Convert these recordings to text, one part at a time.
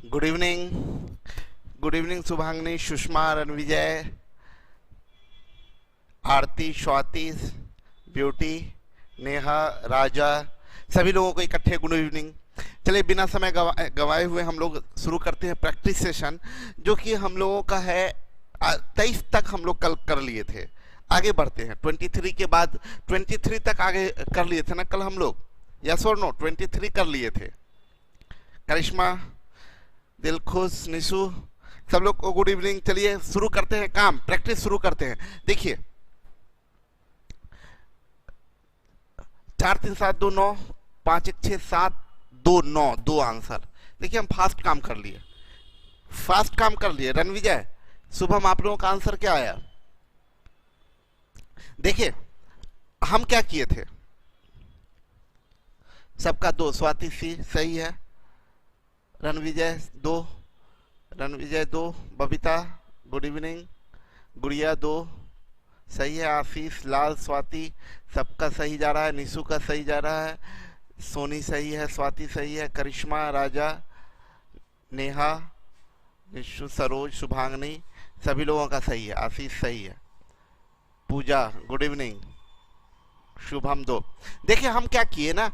Good evening. Good evening Shubhangini, Sushma, Ranvijay, Aarti, Swati, Beauty, Neha, Raja, सभी लोगों को इकट्ठे गुड इवनिंग। चलिए बिना समय गवाए हुए हम लोग शुरू करते हैं प्रैक्टिस सेशन, जो कि हम लोगों का है 23 तक हम लोग कल कर लिए थे। आगे बढ़ते हैं 23 के बाद 23 तक आगे कर लिए थे ना कल हम लोग, यस और नो? 23 कर लिए थे। करिश्मा, दिलखुश, निशु, सब लोग को गुड इवनिंग। चलिए शुरू करते हैं काम, प्रैक्टिस शुरू करते हैं। देखिए 4 3 7 2 9, 5 1 6 7 2 9, 2 आंसर। देखिए हम फास्ट काम कर लिए, फास्ट काम कर लिए। रणविजय, शुभम, आप लोगों का आंसर क्या आया? देखिए हम क्या किए थे, सबका 2। स्वाति सी सही है, रणविजय 2, रणविजय 2, बबीता गुड इवनिंग, गुड़िया 2 सही है, आशीष, लाल, स्वाति सबका सही जा रहा है, निशु का सही जा रहा है, सोनी सही है, स्वाति सही है, करिश्मा, राजा, नेहा, निशु, सरोज, शुभांगनी सभी लोगों का सही है, आशीष सही है, पूजा गुड इवनिंग, शुभम 2। देखिए हम क्या किए ना,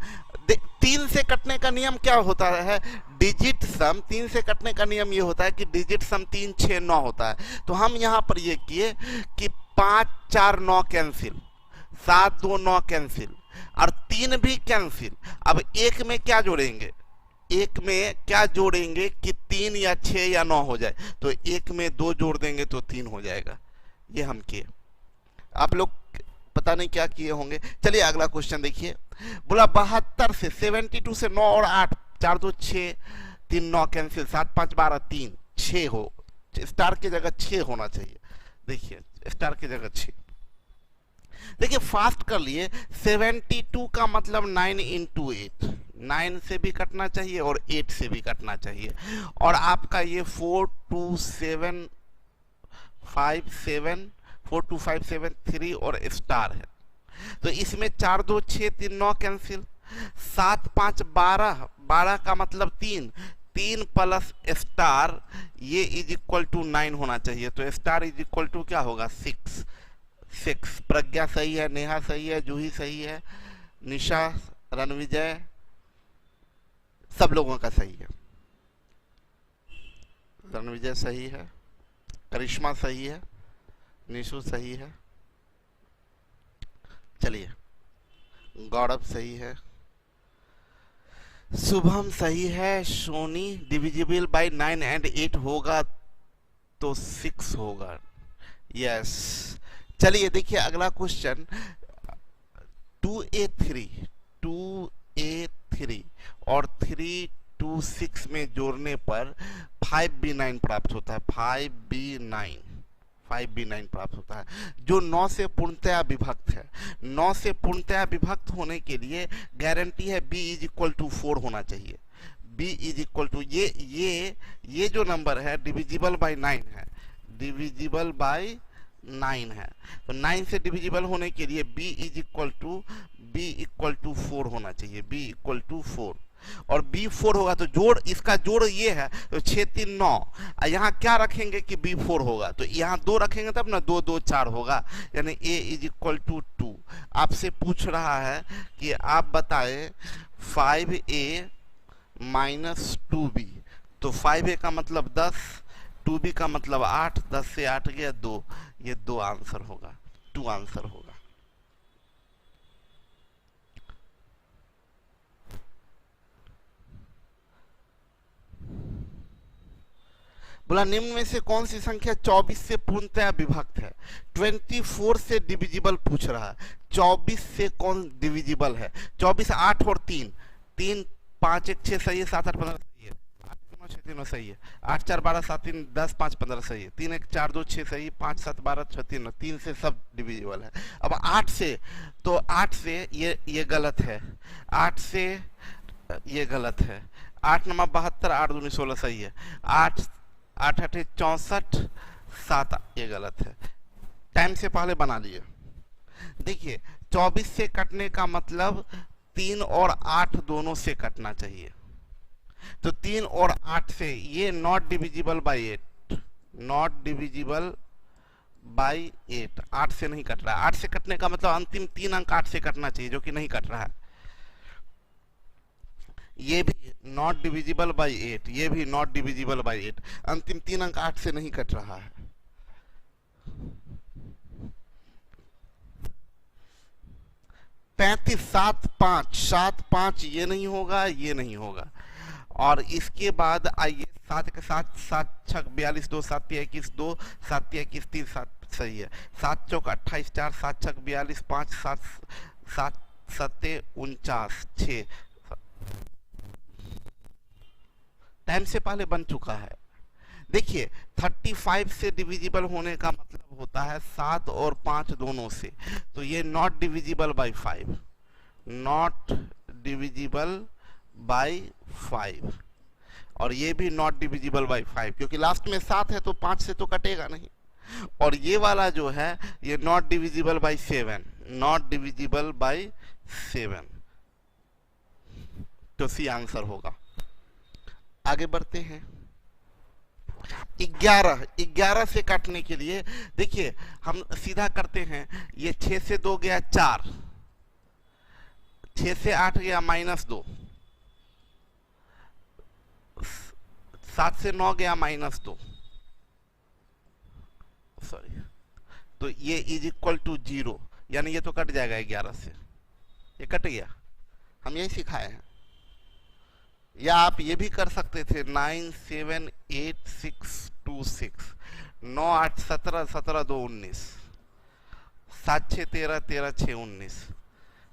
3 से कटने का नियम क्या होता है? डिजिट सम 3 से कटने का नियम ये होता है कि डिजिट सम 3 6 9 होता है। तो हम यहाँ पर ये किए कि 5 4 9 कैंसिल, 7 2 9 कैंसिल, और 3 भी कैंसिल। अब एक में क्या जोड़ेंगे, एक में क्या जोड़ेंगे कि 3 या 6 या 9 हो जाए, तो एक में 2 जोड़ देंगे तो 3 हो जाएगा। ये हम किए, आप लोग पता नहीं क्या किए होंगे। चलिए अगला क्वेश्चन देखिए, बोला 72 से 72 से 9 और 8, 4 2 6, 3 9 कैंसिल, 7 5 12, 3 6 हो, स्टार की जगह 6 होना चाहिए। देखिए स्टार की जगह 6। देखिए फास्ट कर लिए, 72 का मतलब 9 इंटू 8, 9 से भी कटना चाहिए और 8 से भी कटना चाहिए। और आपका ये 4 2 7 5 7 4 2 5 7 3 और स्टार है। तो इसमें 4 2 6 3 9 कैंसिल, 7 5 12, 12 का मतलब 3, 3 प्लस स्टार ये इज इक्वल टू 9 होना चाहिए। तो स्टार इज इक्वल टू क्या होगा? 6 6। प्रज्ञा सही है, नेहा सही है, जूही सही है, निशा, रणविजय सब लोगों का सही है, रणविजय सही है, करिश्मा सही है, निशु सही है, चलिए गौरव सही है, शुभम सही है, सोनी डिविजिबल बाय 9 एंड 8 होगा तो 6 होगा, यस। चलिए देखिए अगला क्वेश्चन, 2a3 और 3 2 6 में जोड़ने पर 5b9 प्राप्त होता है, 5b9 प्राप्त होता है, जो 9 से पूर्णतया विभक्त है। 9 से पूर्णतया विभक्त होने के लिए गारंटी है b इज इक्वल टू 4 होना चाहिए। b इज इक्वल टू ये जो नंबर है डिविजिबल बाय 9 है, डिविजिबल बाय 9 है। तो 9 से डिविजिबल होने के लिए b इज इक्वल टू 4 होना चाहिए, b इक्वल टू 4। और b 4 होगा तो जोड़, इसका जोड़ ये है, तो 6 3 9। यहाँ क्या रखेंगे कि b 4 होगा, तो यहाँ 2 रखेंगे तब ना, 2 2 4 होगा, यानी a इज इक्वल टू 2। आपसे पूछ रहा है कि आप बताएं 5a माइनस 2b, तो 5a का मतलब 10, 2b का मतलब 8, 10 से 8 गया 2, ये 2 आंसर होगा, 2 आंसर होगा। बोला निम्न में से कौन सी संख्या 24 से पूर्णतया विभक्त है? 24 से डिविजिबल पूछ रहा है, 24 से कौन डिविजिबल है? 24 8 और 3, 3 5 1 6 सही है, 7 8 15 सही है, 8 9 6 3 सही है, 8 4 12 7 3 10 5 15 सही है, 3 1 4 2 6 सही, 5 7 12 6 3 3 से सब डिविजिबल है। अब 8 से, तो 8 से ये गलत है, 8 से ये गलत है, 8 9 72, 8 2 16 सही है, 8 8 8 64, 7 ये गलत है। टाइम से पहले बना लिए। देखिए 24 से कटने का मतलब 3 और 8 दोनों से कटना चाहिए। तो 3 और 8 से ये not divisible by 8, not divisible by 8, 8 से नहीं कट रहा है। 8 से कटने का मतलब अंतिम 3 अंक 8 से कटना चाहिए, जो कि नहीं कट रहा है। ये भी नॉट डिविजिबल बाई 8, ये भी नॉट डिविजिबल बाई 8, अंतिम 3 अंक 8 से नहीं कट रहा है। 35 7 5 7 5 ये नहीं होगा, ये नहीं होगा। और इसके बाद आइए 7 के साथ 7 छक 42 2 7 21 2 7 21 3 7 सही है। 7 चौक 28 4 7 छक 42 5 7 7 7 49 6 टाइम से पहले बन चुका है। देखिए 35 से डिविजिबल होने का मतलब होता है 7 और 5 दोनों से, तो ये not divisible by 5, not divisible by 5, और ये भी नॉट डिविजिबल बाई 5, क्योंकि लास्ट में 7 है तो 5 से तो कटेगा नहीं। और ये वाला जो है ये not divisible by 7, not divisible by 7, तो सी आंसर होगा। आगे बढ़ते हैं। 11 से काटने के लिए देखिए हम सीधा करते हैं। ये 6 से 2 गया 4, 6 से 8 गया -2, 7 से 9 गया -2, सॉरी, तो ये इज इक्वल टू 0, यानी ये तो कट जाएगा 11 से, ये कट गया। हम यही सिखाए हैं। या आप ये भी कर सकते थे 9 7 8 6 2 6, 9 8 17 17 2 19, 7 6 13 13 6 19,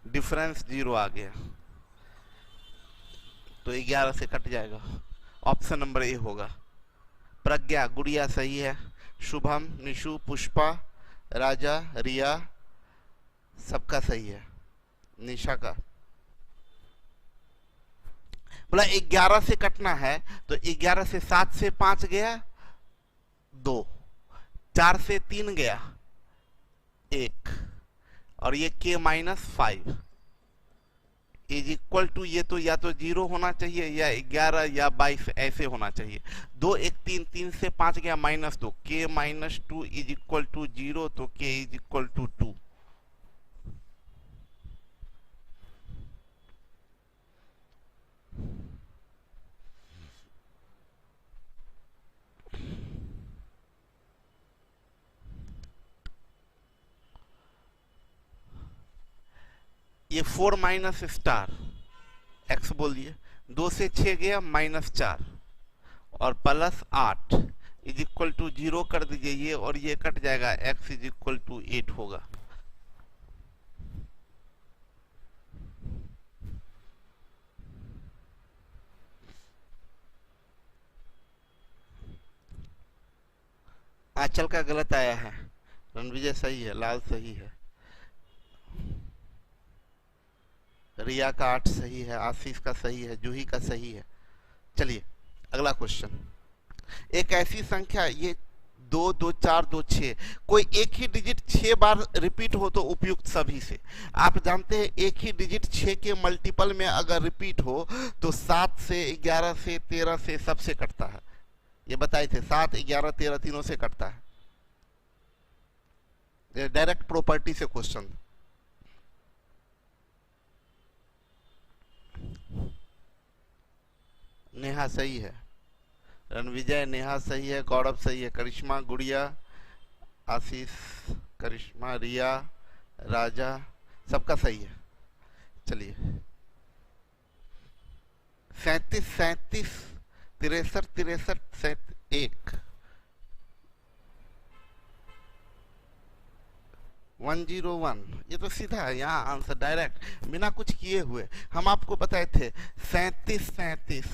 डिफरेंस 0 आ गया, तो 11 से कट जाएगा। ऑप्शन नंबर ए होगा। प्रज्ञा गुड़िया सही है। शुभम निशु पुष्पा राजा रिया सबका सही है। निशा का बोला 11 से कटना है, तो 11 से 7 से 5 गया 2, 4 से 3 गया 1, और ये k -5 इज इक्वल टू, ये तो या तो 0 होना चाहिए या 11 या 22 ऐसे होना चाहिए। 2 1 3, 3 से 5 गया -2, k -2 इज इक्वल टू 0, तो k इज इक्वल टू 2। ये 4 माइनस स्टार x बोलिए, 2 से 6 गया -4 और +8 इज इक्वल टू 0 कर दीजिए ये, और ये कट जाएगा, x इज इक्वल टू 8 होगा। आंचल का गलत आया है, रणविजय सही है, लाल सही है, रिया का 8 सही है, आशीष का सही है, जूही का सही है। चलिए अगला क्वेश्चन। एक ऐसी संख्या, ये 2 2 4 2 6, कोई एक ही डिजिट 6 बार रिपीट हो तो उपयुक्त सभी से। आप जानते हैं एक ही डिजिट 6 के मल्टीपल में अगर रिपीट हो तो 7 से 11 से 13 से सबसे कटता है। ये बताए थे 7 11 13 तीनों से कटता है। डायरेक्ट प्रॉपर्टी से क्वेश्चन। नेहा सही है, रणविजय नेहा सही है, गौरव सही है, करिश्मा गुड़िया आशीष करिश्मा रिया राजा सबका सही है। चलिए 37 37 63 63 1 101, ये तो सीधा है, यहाँ आंसर डायरेक्ट बिना कुछ किए हुए। हम आपको बताए थे 37 37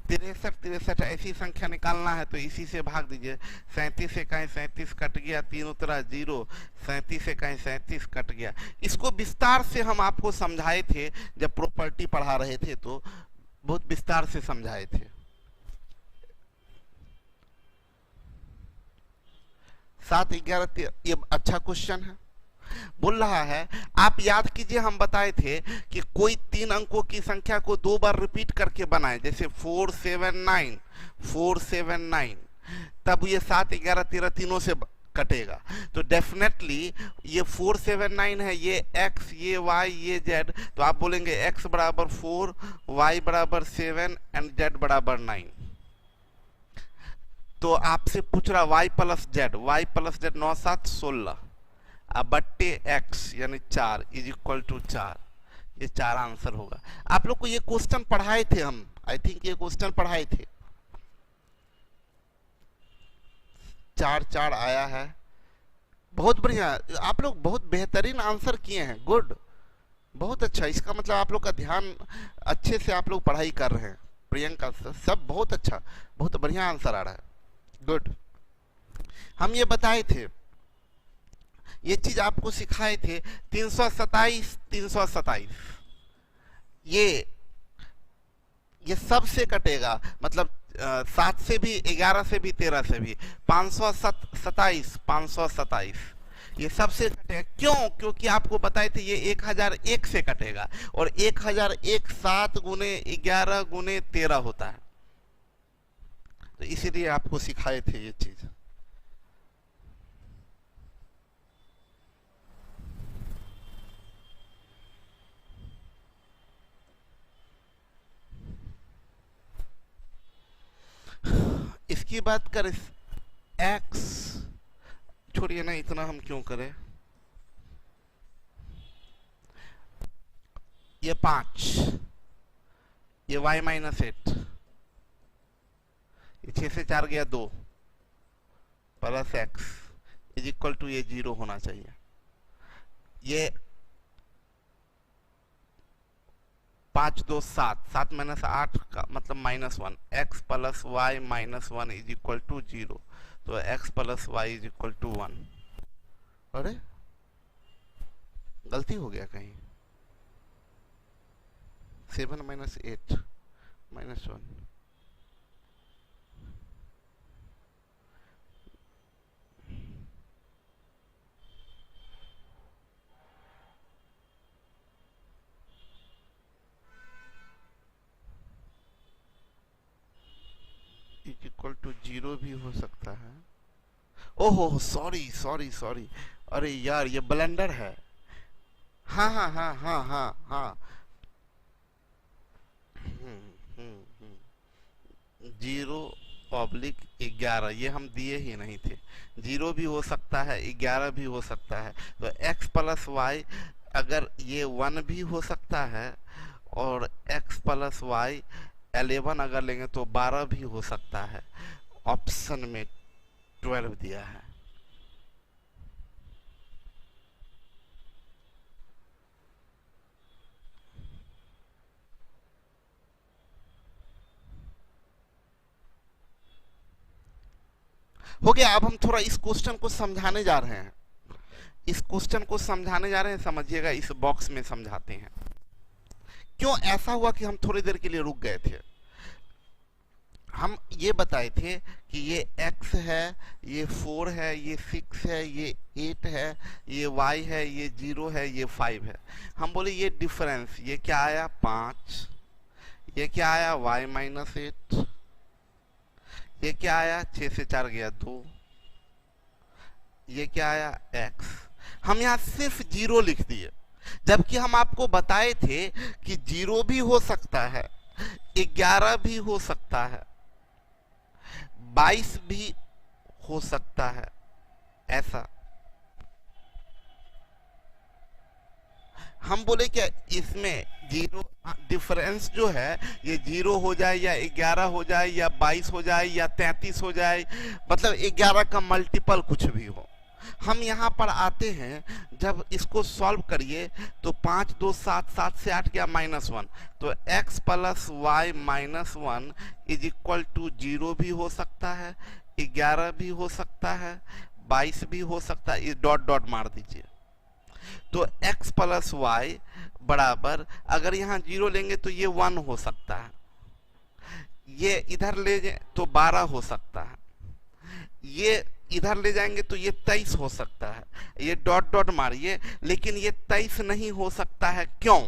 63 63 ऐसी संख्या निकालना है तो इसी से भाग दीजिए। 37 से कहीं 37 कट गया, 3 उतरा 0, 37 से कहीं 37 कट गया। इसको विस्तार से हम आपको समझाए थे जब प्रॉपर्टी पढ़ा रहे थे, तो बहुत विस्तार से समझाए थे। 7 11 13, ये अच्छा क्वेश्चन है। बोल रहा है आप याद कीजिए हम बताए थे कि कोई 3 अंकों की संख्या को 2 बार रिपीट करके बनाए, जैसे 479 479, तब ये 7 11 13 तीनों से कटेगा। तो डेफिनेटली ये 479 है, ये x, ये y, ये z, तो आप बोलेंगे x बराबर 4, y बराबर 7 एंड z बराबर 9। तो आपसे पूछ रहा y प्लस z, 9 7 16 अब बट्टे x यानी 4 इज इक्वल टू 4, ये 4 आंसर होगा। आप लोग को ये क्वेश्चन पढ़ाए थे हम, आई थिंक ये क्वेश्चन पढ़ाए थे। 4 4 आया है, बहुत बढ़िया, आप लोग बहुत बेहतरीन आंसर किए हैं, गुड, बहुत अच्छा। इसका मतलब आप लोग का ध्यान अच्छे से आप लोग पढ़ाई कर रहे हैं। प्रियंका सब बहुत अच्छा, बहुत बढ़िया आंसर आ रहा है, गुड। हम ये बताए थे, ये चीज आपको सिखाए थे, 327 327 ये सबसे कटेगा, मतलब 7 से भी, 11 से भी, 13 से भी, 527 ये सबसे कटेगा। क्यों? क्योंकि आपको बताए थे ये 1001 से कटेगा, और 1001 7 गुने 11 गुने 13 होता है, तो इसीलिए आपको सिखाए थे ये चीज। इसकी बात करें x, छोड़िए ना, इतना हम क्यों करें, ये 5, ये y माइनस 8, ये 6 से 4 गया 2 plus x is equal to ये 0 होना चाहिए। ये 5 2 7, 7 माइनस 8 का मतलब -1, x plus y minus 1 is equal to 0, तो x plus y is equal to 1। अरे गलती हो गया कहीं, 7 माइनस 8 माइनस 1, इक्वल टू 0 भी हो सकता है। ओहो सॉरी सॉरी सॉरी, अरे यार ये ब्लेंडर है। हाँ हाँ हाँ हाँ हाँ हाँ, 0/11 ये हम दिए ही नहीं थे, 0 भी हो सकता है, 11 भी हो सकता है, तो x प्लस वाई अगर ये 1 भी हो सकता है, और x प्लस वाई 11 अगर लेंगे तो 12 भी हो सकता है। ऑप्शन में 12 दिया है। हो गया। अब हम थोड़ा इस क्वेश्चन को समझाने जा रहे हैं, इस क्वेश्चन को समझाने जा रहे हैं, समझिएगा, इस बॉक्स में समझाते हैं। क्यों ऐसा हुआ कि हम थोड़ी देर के लिए रुक गए थे। हम ये बताए थे कि ये x है, ये 4 है, ये 6 है, ये 8 है, ये y है, ये 0 है, ये 5 है। हम बोले ये डिफरेंस, ये क्या आया 5, ये क्या आया y माइनस 8, ये क्या आया 6 से 4 गया 2, ये क्या आया x। हम यहाँ सिर्फ 0 लिख दिए, जबकि हम आपको बताए थे कि 0 भी हो सकता है, 11 भी हो सकता है, 22 भी हो सकता है, ऐसा। हम बोले क्या इसमें 0 डिफरेंस जो है ये 0 हो जाए या 11 हो जाए या 22 हो जाए या 33 हो जाए, मतलब 11 का मल्टीपल कुछ भी हो। हम यहाँ पर आते हैं, जब इसको सॉल्व करिए तो 5 2 7, 7 से 8 गया -1, तो x plus y minus 1 is equal to 0 भी हो सकता है, 11 भी हो सकता है, 22 भी हो सकता है, इस डॉट डॉट मार दीजिए। तो x प्लस वाई बराबर, अगर यहाँ 0 लेंगे तो ये 1 हो सकता है, ये इधर ले जाए तो 12 हो सकता है, ये इधर ले जाएंगे तो ये 23 हो सकता है, ये डॉट डॉट मारिए, लेकिन ये 23 नहीं हो सकता है। क्यों?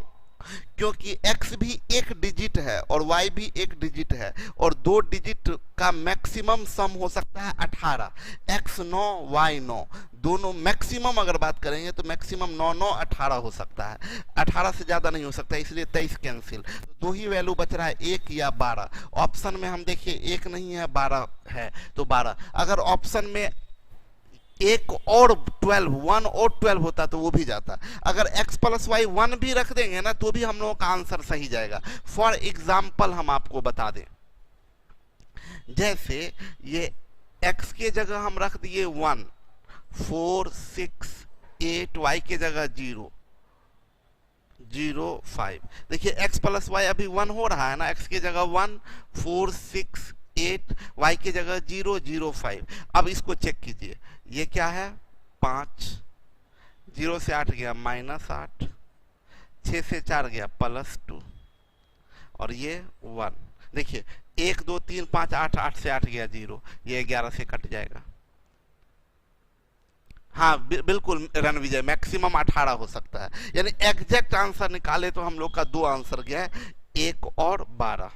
क्योंकि x भी एक डिजिट है और y भी एक डिजिट है, और 2 डिजिट का मैक्सिमम सम हो सकता है 18। x 9 y 9 दोनों मैक्सिमम अगर बात करेंगे तो मैक्सिमम 9 9 18 हो सकता है, 18 से ज्यादा नहीं हो सकता, इसलिए 23 कैंसिल। तो दो ही वैल्यू बच रहा है, 1 या 12। ऑप्शन में हम देखिए 1 नहीं है 12 है, तो 12। अगर ऑप्शन में 1 और 12, 1 और 12 होता तो वो भी जाता। अगर x प्लस वाई 1 भी रख देंगे ना तो भी हम लोगों का आंसर सही जाएगा। फॉर एग्जाम्पल हम आपको बता दें, जैसे ये x के जगह हम रख दिए 1, 4 6 8, y के जगह 0 0 5। देखिए x प्लस वाई अभी 1 हो रहा है ना, x की जगह 1 4 6 8, y की जगह 0 0 5। अब इसको चेक कीजिए, ये क्या है 5, 0 से 8 गया -8, 6 से 4 गया +2, और ये 1। देखिए 1 2 3 5 8, 8 से 8 गया 0, ये 11 से कट जाएगा। हाँ बिल्कुल रणविजय, मैक्सिमम 18 हो सकता है, यानी एग्जैक्ट आंसर निकाले तो हम लोग का 2 आंसर गया है, 1 और 12।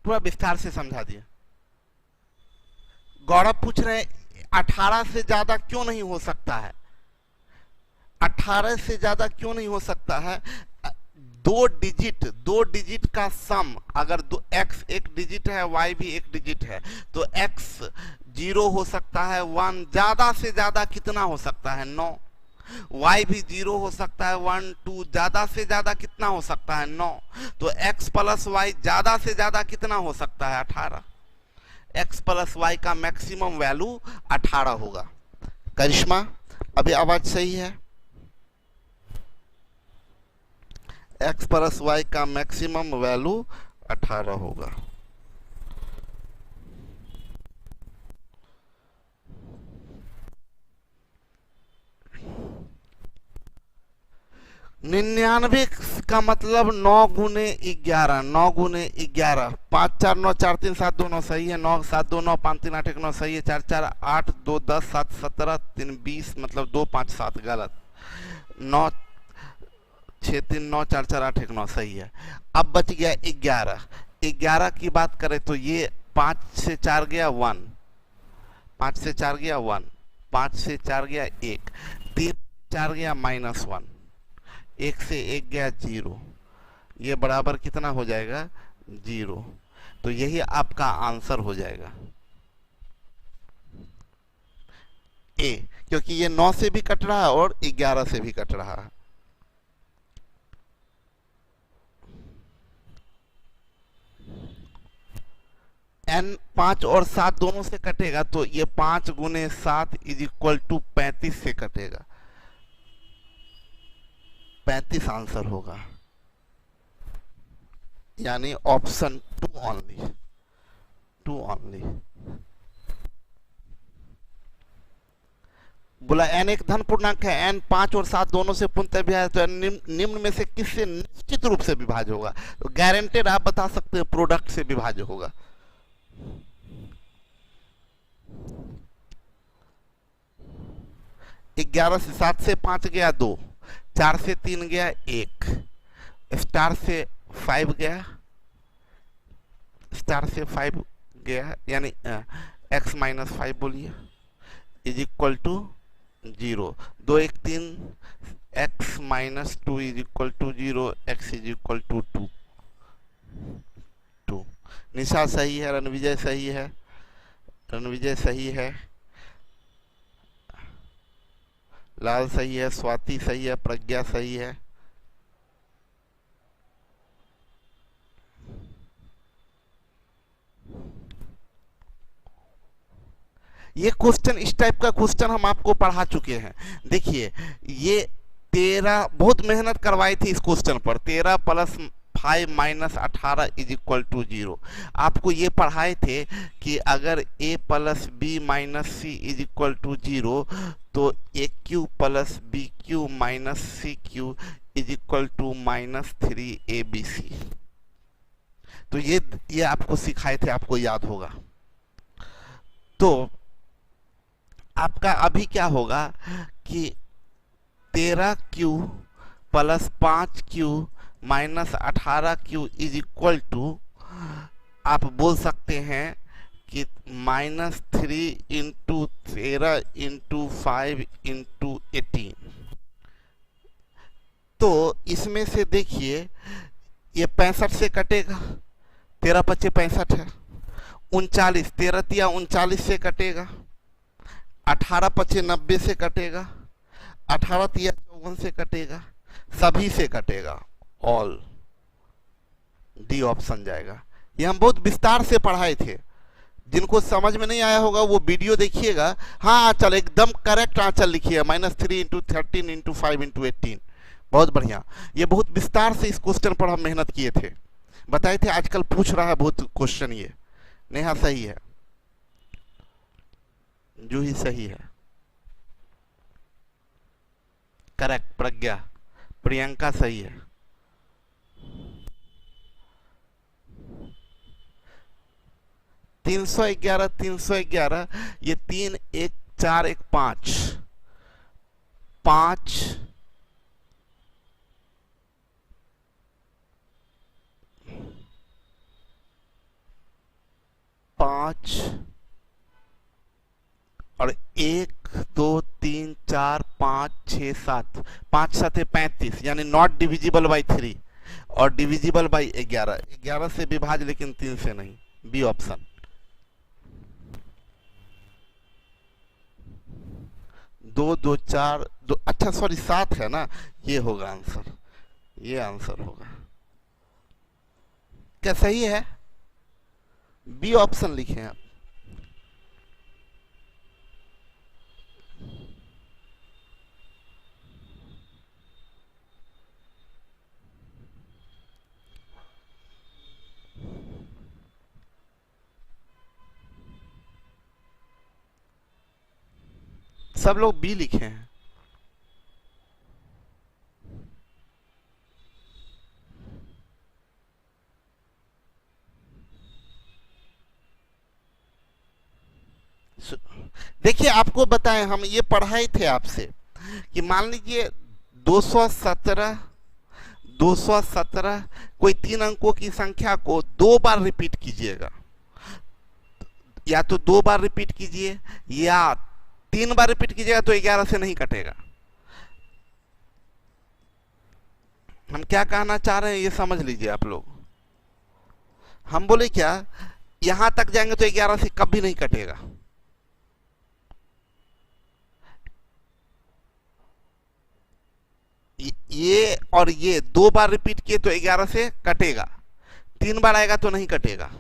थोड़ा विस्तार से समझा दिया। गौरव पूछ रहे हैं 18 से ज्यादा क्यों नहीं हो सकता है, 18 से ज्यादा क्यों नहीं हो सकता है? 2 डिजिट का सम, अगर x एक डिजिट है y भी एक डिजिट है, तो x 0 हो सकता है, 1 ज्यादा से ज्यादा कितना हो सकता है 9, y भी 0 हो सकता है 1 2, ज्यादा से ज्यादा कितना हो सकता है 9, तो x प्लस वाई ज्यादा से ज्यादा कितना हो सकता है 18। x प्लस वाई का मैक्सिमम वैल्यू 18 होगा। करिश्मा अभी आवाज सही है? x प्लस वाई का मैक्सिमम वैल्यू 18 होगा। निन्यानवे का मतलब 9 गुने 11, 9 गुने 11, 5 4 9 4 3 7 2 9 सही है, 9 7 2 9 5 3 8 1 9 सही है, 4 4 8 2 10 7 17 3 20 मतलब 2 5 7 गलत, 9 6 3 9 4 4 8 1 9 सही है। अब बच गया 11, 11 की बात करें तो ये 5 से 4 गया 1, 5 से 4 गया 1, 5 से 4 गया 1, 3 से 4 गया -1, 1 से 1 गया 0, ये बराबर कितना हो जाएगा 0। तो यही आपका आंसर हो जाएगा ए, क्योंकि ये 9 से भी कट रहा है और 11 से भी कट रहा है। n 5 और 7 दोनों से कटेगा तो ये 5 गुने 7 इज इक्वल टू 35 से कटेगा, 35 आंसर होगा, यानी ऑप्शन 2 ओनली, 2 ओनली। बोला n एक धन पूर्णांक है, n 5 और 7 दोनों से पूर्णतः विभाज्य, तो निम्न में से किससे निश्चित रूप से विभाज्य होगा? तो गारंटेड आप बता सकते हैं प्रोडक्ट से विभाज्य होगा। ग्यारह से 7 से 5 गया 2, 4 से 3 गया 1, स्टार से 5 गया, स्टार से 5 गया, यानी x -5 बोलिए, is equal to 0, 2 1 3, x minus 2 is equal to 0, x is equal to 2। Nisha सही है, रणविजय सही है, रणविजय सही है, लाल सही है, स्वाति सही है, प्रज्ञा सही है। ये क्वेश्चन, इस टाइप का क्वेश्चन हम आपको पढ़ा चुके हैं। देखिए ये 13 बहुत मेहनत करवाई थी इस क्वेश्चन पर, 13 plus 5 minus 18 is equal to 0। आपको ये पढ़ाए थे कि अगर a plus b minus c is equal to 0 तो a cube plus b cube minus c cube is equal to minus 3abc। तो ये आपको सिखाए थे, आपको याद होगा। तो आपका अभी क्या होगा कि 13q plus 5q minus 18q is equal to, आप बोल सकते हैं कि माइनस 3 इंटू 13 इंटू 5 इंटू 18। तो इसमें से देखिए ये 65 से कटेगा, 13 पच्चे 65 है, 39 13 तिया 39 से कटेगा, 18 पच्चे 90 से कटेगा, 18 तिया 54 से कटेगा, सभी से कटेगा, ऑल, डी ऑप्शन जाएगा। ये हम बहुत विस्तार से पढ़ाए थे, जिनको समझ में नहीं आया होगा वो वीडियो देखिएगा। हाँ आंचल एकदम करेक्ट आंचल लिखिए, माइनस 3 इंटू 13 इंटू 5 इंटू 18, बहुत बढ़िया। ये बहुत विस्तार से इस क्वेश्चन पर हम मेहनत किए थे, बताए थे, आजकल पूछ रहा है बहुत क्वेश्चन ये। नेहा सही है, जूही सही है, करेक्ट, प्रज्ञा, प्रियंका सही है, 311 311, ये 3 1 4 1 5 5 5 और 1 2 3 4 5 6 7, 5 7 35, यानी नॉट डिविजिबल बाई 3 और डिविजिबल बाई 11, 11 से विभाज लेकिन 3 से नहीं, बी ऑप्शन। 2 2 4 2, अच्छा सॉरी 7 है ना, ये होगा आंसर, ये आंसर होगा। क्या सही है? बी ऑप्शन लिखे आप। सब लोग बी लिखे हैं। देखिए आपको बताएं, हम ये पढ़ाए थे आपसे कि मान लीजिए 217 217 कोई 3 अंकों की संख्या को 2 बार रिपीट कीजिएगा, या तो 2 बार रिपीट कीजिए या 3 बार रिपीट कीजिएगा, तो 11 से नहीं कटेगा। हम क्या कहना चाह रहे हैं ये समझ लीजिए आप लोग। हम बोले क्या, यहां तक जाएंगे तो 11 से कभी नहीं कटेगा। ये और ये 2 बार रिपीट किए तो 11 से कटेगा, 3 बार आएगा तो नहीं कटेगा।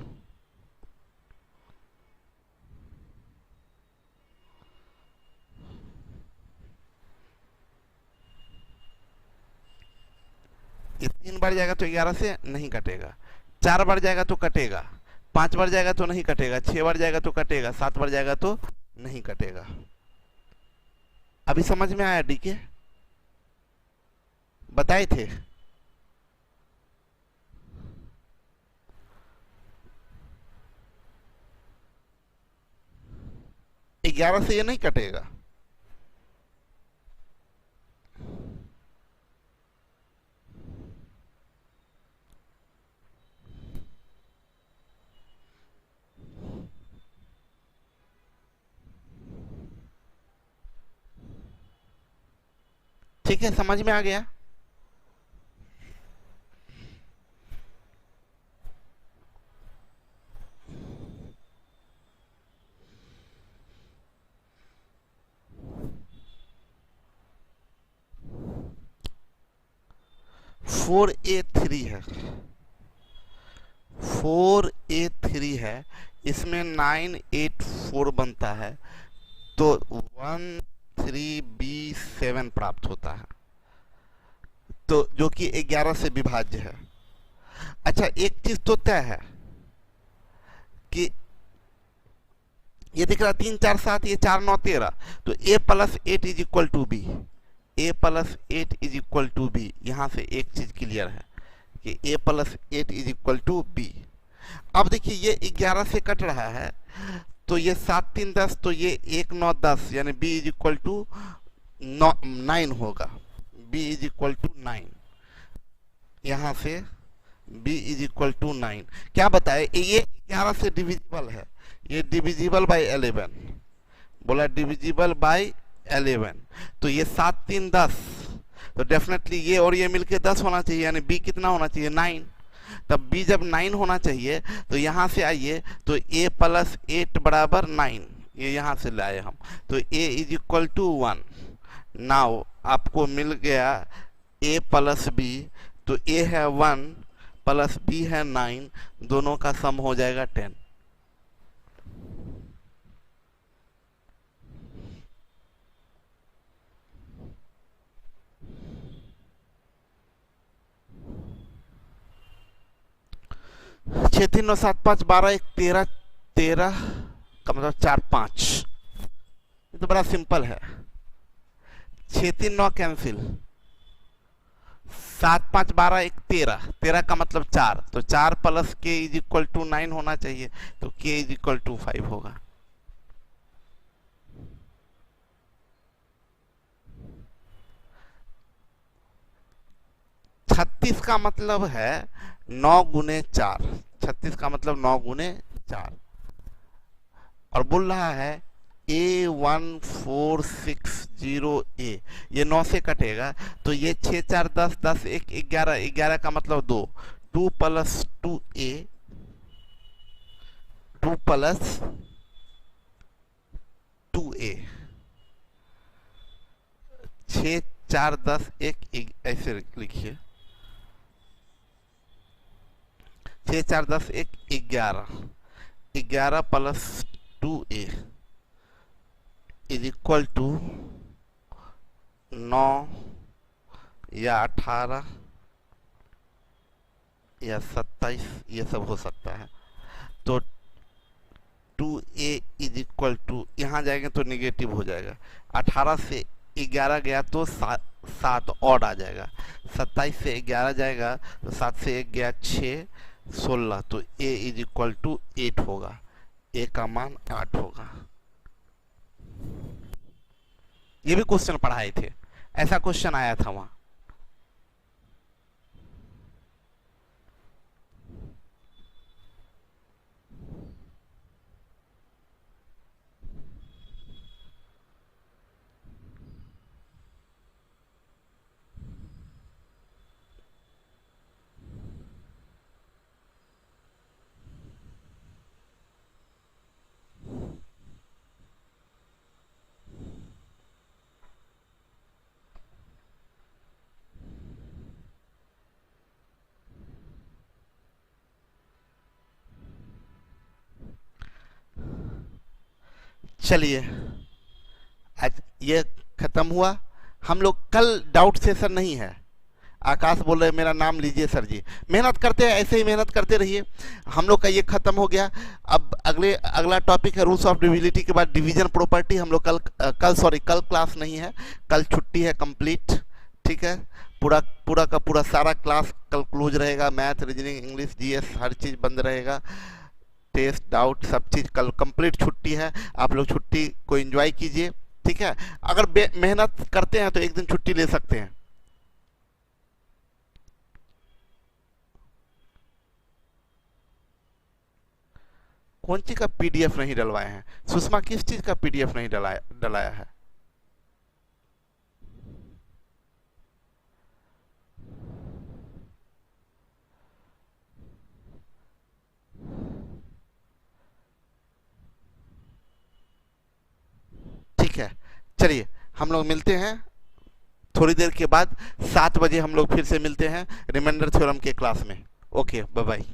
ये 3 बार जाएगा तो 11 से नहीं कटेगा, 4 बार जाएगा तो कटेगा, 5 बार जाएगा तो नहीं कटेगा, 6 बार जाएगा तो कटेगा, 7 बार जाएगा तो नहीं कटेगा। अभी समझ में आया डीके? बताए थे। ग्यारह से ये नहीं कटेगा। ठीक है, समझ में आ गया? फोर ए थ्री है, 4A3 है, इसमें 984 बनता है, तो 13B7 प्राप्त होता है, तो जो कि 11 से विभाज्य है। अच्छा, एक चीज तो तय है कि ये दिख रहा 3 4 7, ये 4 9 13, तो A + 8 is equal to B, A + 8 is equal to B. यहां से एक चीज क्लियर है कि A + 8 is equal to B. अब देखिए ये 11 से कट रहा है, तो ये 7 3 10, तो ये 1 9 10, यानी B इज इक्वल टू 9 होगा, B इज इक्वल टू 9। यहां से B इज इक्वल टू 9 क्या बताए, ये 11 से डिविजिबल है, ये डिविजिबल बाय 11, बोला डिविजिबल बाय 11, तो ये 7 3 10, तो डेफिनेटली ये और ये मिलके 10 होना चाहिए, यानी B कितना होना चाहिए, 9। तब B जब 9 होना चाहिए, तो यहाँ से आइए, तो A + 8 बराबर 9, ये यहाँ से लाए हम, तो A is equal to 1। Now आपको मिल गया A + B, तो A है 1 + B है 9, दोनों का सम हो जाएगा 10। छः 3 9 7 5 12 1 13, 13 का मतलब 4 5, ये तो बड़ा सिंपल है। 6 3 9 कैंसिल, 7 5 12 1 13, 13 का मतलब 4, तो 4 + K इज इक्वल टू 9 होना चाहिए, तो K इज इक्वल टू 5 होगा। छत्तीस का मतलब है 9 गुने 4, 36 का मतलब 9 गुने 4, और बोल रहा है A1460A, ये 9 से कटेगा, तो ये 6 4 10 10 1 11, 11 का मतलब 2, 2 + 2A, 2 + 2A, 6 4 10 1 ऐसे लिखिए, 6 4 10 1 11, 11 + 2A इज इक्वल टू 9 या 18 या 27, ये सब हो सकता है। तो 2A इज इक्वल टू, यहाँ जाएंगे तो निगेटिव हो जाएगा, 18 से 11 गया तो 7 और आ जाएगा, 27 से 11 जाएगा तो 7 से 1 गया 6 16, तो A इज इक्वल टू 8 होगा, A का मान 8 होगा। ये भी क्वेश्चन पढ़ाए थे, ऐसा क्वेश्चन आया था वहां। चलिए आज ये खत्म हुआ। हम लोग कल डाउट सेशन नहीं है। आकाश बोल रहे मेरा नाम लीजिए सर जी। मेहनत करते हैं, ऐसे ही मेहनत करते रहिए। हम लोग का ये खत्म हो गया। अब अगला टॉपिक है रूल्स ऑफ डिविजिबिलिटी के बाद डिवीजन प्रॉपर्टी। हम लोग कल क्लास नहीं है, कल छुट्टी है कंप्लीट। ठीक है, पूरा का पूरा सारा क्लास कल क्लोज रहेगा। मैथ, रीजनिंग, इंग्लिश, जीएस हर चीज़ बंद रहेगा। टेस्ट, डाउट सब चीज़ कल कंप्लीट छुट्टी है। आप लोग छुट्टी को एंजॉय कीजिए। ठीक है, अगर मेहनत करते हैं तो एक दिन छुट्टी ले सकते हैं। कौन चीज का पीडीएफ नहीं डलवाए हैं? सुषमा किस चीज का पीडीएफ नहीं डलाया है? चलिए हम लोग मिलते हैं थोड़ी देर के बाद, 7 बजे हम लोग फिर से मिलते हैं रिमाइंडर थ्योरम के क्लास में। Okay, bye bye.